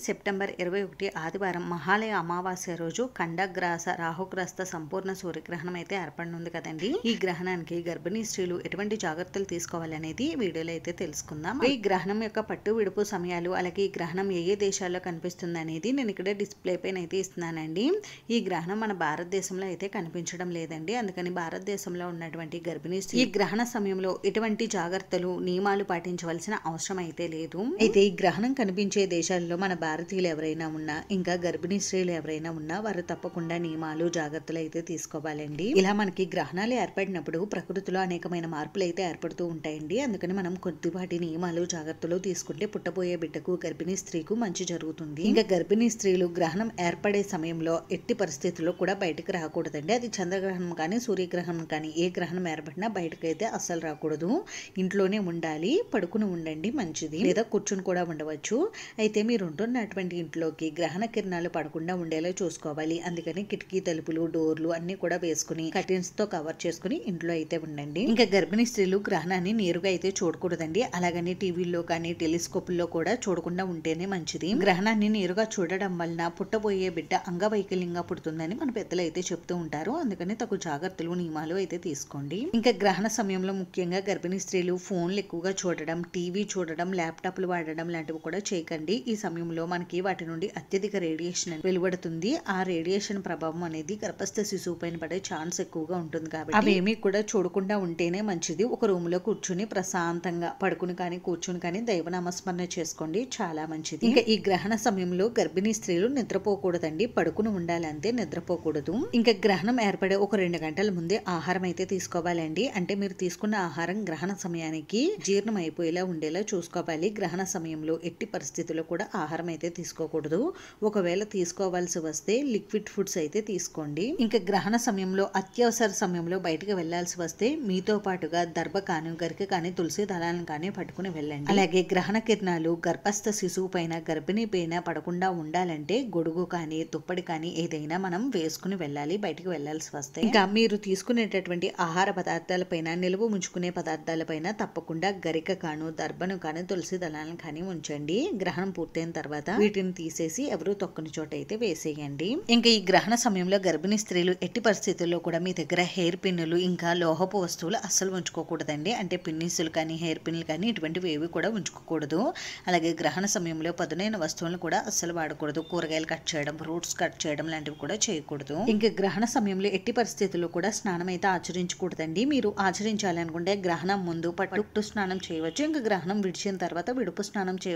September 21 ఆదివారం మహాలయ అమావాస్య రోజు ఖండగ్రాస రాహుగ్రస్త సంపూర్ణ సూర్యగ్రహణం అయితే ఏర్పడనుంది కదండి. ఈ గ్రహణానికి గర్భిణీ స్త్రీలు ఎటువంటి జాగ్రత్తలు తీసుకోవాలనేది వీడియోలో అయితే తెలుసుకుందాం. ఈ గ్రహణం యొక్క పట్టు విడుపు సమయాలు, అలాగే ఈ గ్రహణం ఏ ఏ దేశాల్లో కనిపిస్తుంది అనేది నేను ఇక్కడ డిస్ప్లే పైన అయితే ఇస్తున్నానండి. ఈ గ్రహణం మన భారతదేశంలో అయితే కనిపించడం లేదండి. అందుకని భారతదేశంలో ఉన్నటువంటి గర్భిణీ స్త్రీ ఈ గ్రహణ సమయంలో ఎటువంటి జాగ్రత్తలు నియమాలు పాటించవలసిన అవసరం అయితే లేదు. అయితే ఈ గ్రహణం కనిపించే దేశాల్లో మన భారతీయులు ఎవరైనా ఉన్నా, ఇంకా గర్భిణీ స్త్రీలు ఎవరైనా ఉన్నా వారు తప్పకుండా నియమాలు జాగ్రత్తలు అయితే తీసుకోవాలండి. ఇలా మనకి గ్రహణాలు ఏర్పడినప్పుడు ప్రకృతిలో అనేకమైన మార్పులు అయితే ఏర్పడుతూ ఉంటాయండి. అందుకని మనం కొద్దిపాటి నియమాలు జాగ్రత్తలు తీసుకుంటే పుట్టబోయే బిడ్డకు గర్భిణీ స్త్రీకు మంచి జరుగుతుంది. ఇంకా గర్భిణీ స్త్రీలు గ్రహణం ఏర్పడే సమయంలో ఎట్టి పరిస్థితుల్లో కూడా బయటకు రాకూడదండి. అది చంద్రగ్రహణం కానీ సూర్యగ్రహణం కానీ ఏ గ్రహణం ఏర్పడినా బయటకు అయితే అస్సలు రాకూడదు. ఇంట్లోనే ఉండాలి, పడుకుని ఉండండి మంచిది, లేదా కూర్చుని కూడా ఉండవచ్చు. అయితే మీరు ఉంటున్నటువంటి ఇంట్లోకి గ్రహణ కిరణాలు పడకుండా ఉండేలా చూసుకోవాలి. అందుకని కిటికీ తలుపులు డోర్లు అన్ని కూడా వేసుకుని కర్టెన్స్ తో కవర్ చేసుకుని ఇంట్లో అయితే ఉండండి. ఇంకా గర్భిణీ స్త్రీలు గ్రహణాన్ని నేరుగా అయితే చూడకూడదండి. అలాగని టీవీల్లో కానీ టెలిస్కోపుల్లో కూడా చూడకుండా ఉంటేనే మంచిది. గ్రహణాన్ని నేరుగా చూడడం వలన పుట్టబోయే బిడ్డ అంగవైకల్యంగా పుడుతుందని మన పెద్దలు అయితే చెప్తూ ఉంటారు. అందుకని తగు జాగ్రత్తలు నియమాలు అయితే తీసుకోండి. ఇంకా గ్రహణ సమయంలో ముఖ్యంగా గర్భిణీ స్త్రీలు ఫోన్లు ఎక్కువగా చూడడం, టీవీ చూడడం, ల్యాప్టాప్లు వాడడం లాంటివి కూడా చేయకండి. ఈ సమయంలో మనకి వాటి నుండి అత్యధిక రేడియేషన్ వెలువడుతుంది. ఆ రేడియేషన్ ప్రభావం అనేది గర్భస్థ శిశువు పైన పడే ఛాన్స్ ఎక్కువగా ఉంటుంది. కాబట్టి అవేమీ కూడా చూడకుండా ఉంటేనే మంచిది. ఒక రూమ్ లో కూర్చుని ప్రశాంతంగా పడుకుని కానీ కూర్చుని కానీ దైవనామస్మరణ చేసుకోండి, చాలా మంచిది. ఇంకా ఈ గ్రహణ సమయంలో గర్భిణీ స్త్రీలు నిద్రపోకూడదండి, పడుకుని ఉండాలి అంతే, నిద్రపోకూడదు. ఇంకా గ్రహణం ఏర్పడే ఒక 2 గంటల ముందే ఆహారం అయితే తీసుకోవాలండి. అంటే మీరు తీసుకున్న ఆహారం గ్రహణ సమయానికి జీర్ణం అయిపోయేలా ఉండేలా చూసుకోవాలి. గ్రహణ సమయంలో ఎట్టి పరిస్థితుల్లో కూడా ఆహారం అయితే తీసుకోకూడదు. ఒకవేళ తీసుకోవాల్సి వస్తే లిక్విడ్ ఫుడ్స్ అయితే తీసుకోండి. ఇంకా గ్రహణ సమయంలో అత్యవసర సమయంలో బయటకు వెళ్లాల్సి వస్తే మీతో పాటుగా దర్భ కానీ గరిక కానీ తులసి దళాలను కానీ పట్టుకుని వెళ్ళండి. అలాగే గ్రహణ కిరణాలు గర్భస్థ శిశువు పైన గర్భిణీ పైన పడకుండా ఉండాలంటే గొడుగు కానీ దుప్పటి కానీ ఏదైనా మనం వేసుకుని వెళ్ళాలి బయటకు వెళ్లాల్సి వస్తే. ఇంకా మీరు తీసుకునేటటువంటి ఆహార పదార్థాల పైన, నిలువ ఉంచుకునే పదార్థాల పైన తప్పకుండా గరిక కాను దర్భను కానీ తులసి దళాలను కానీ ఉంచండి. గ్రహణం పూర్తయిన తర్వాత వీటిని తీసేసి ఎవరు తొక్కని చోట అయితే వేసేయండి. ఇంకా ఈ గ్రహణ సమయంలో గర్భిణీ స్త్రీలు ఎట్టి పరిస్థితుల్లో కూడా మీ దగ్గర హెయిర్ పిన్నులు ఇంకా లోహపు వస్తువులు అస్సలు ఉంచుకోకూడదండి. అంటే పిన్నిసులు కానీ హెయిర్ పిన్నులు కానీ ఇటువంటివి ఏవి కూడా ఉంచుకోకూడదు. అలాగే గ్రహణ సమయంలో పదునైన వస్తువులను కూడా అస్సలు వాడకూడదు. కూరగాయలు కట్ చేయడం, ఫ్రూట్స్ కట్ చేయడం లాంటివి కూడా చేయకూడదు. ఇంకా గ్రహణ సమయంలో ఎట్టి పరిస్థితుల్లో కూడా స్నానం అయితే ఆచరించకూడదండి. మీరు ఆచరించాలనుకుంటే గ్రహణం ముందు పట్టు స్నానం చేయవచ్చు. ఇంకా గ్రహణం విడిచిన తర్వాత విడుపు స్నానం చేయవచ్చు.